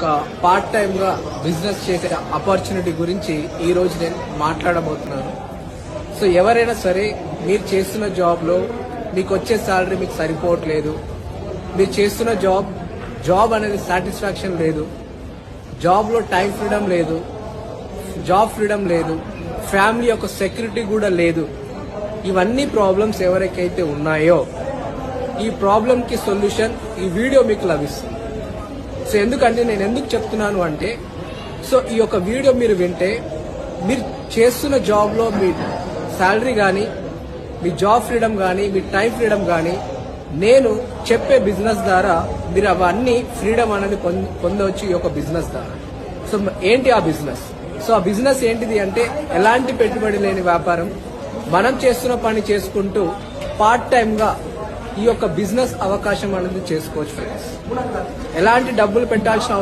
ఒక part time గా business చేసే ఆపర్చునిటీ గురించి ఈ రోజు నేను మాట్లాడబోతున్నాను. సో ఎవరైనా సరే మీరు చేస్తున్న జాబ్ లో మీకు వచ్చే సాలరీ మీకు సరిపోవట్లేదు, మీరు చేస్తున్న జాబ్ అనేది సాటిస్ఫాక్షన్ లేదు, జాబ్ లో టైం ఫ్రీడమ్ లేదు, జాబ్ ఫ్రీడమ్ లేదు, ఫ్యామిలీ యొక్క సెక్యూరిటీ కూడా లేదు, ఇవన్నీ ప్రాబ్లమ్స్ ఎవరికైతే ఉన్నాయో ఈ ప్రాబ్లం కి సొల్యూషన్ ఈ వీడియో మీకు లభిస్తుంది. సో ఎందుకంటే నేను ఎందుకు చెప్తున్నాను అంటే, సో ఈ యొక్క వీడియో మీరు వింటే మీరు చేస్తున్న జాబ్ లో మీ శాలరీ కానీ, మీ జాబ్ ఫ్రీడమ్ కానీ, మీ టైం ఫ్రీడమ్ కానీ, నేను చెప్పే బిజినెస్ ద్వారా మీరు అవన్నీ ఫ్రీడమ్ అనేది పొందవచ్చు ఈ యొక్క బిజినెస్ ద్వారా. సో ఏంటి ఆ బిజినెస్? సో ఆ బిజినెస్ ఏంటిది అంటే, ఎలాంటి పెట్టుబడి లేని వ్యాపారం, మనం చేస్తున్న పని చేసుకుంటూ పార్ట్ టైమ్ గా ఈ యొక్క బిజినెస్ అవకాశం అనేది చేసుకోవచ్చు ఫ్రెండ్స్. ఎలాంటి డబ్బులు పెట్టాల్సిన అవసరం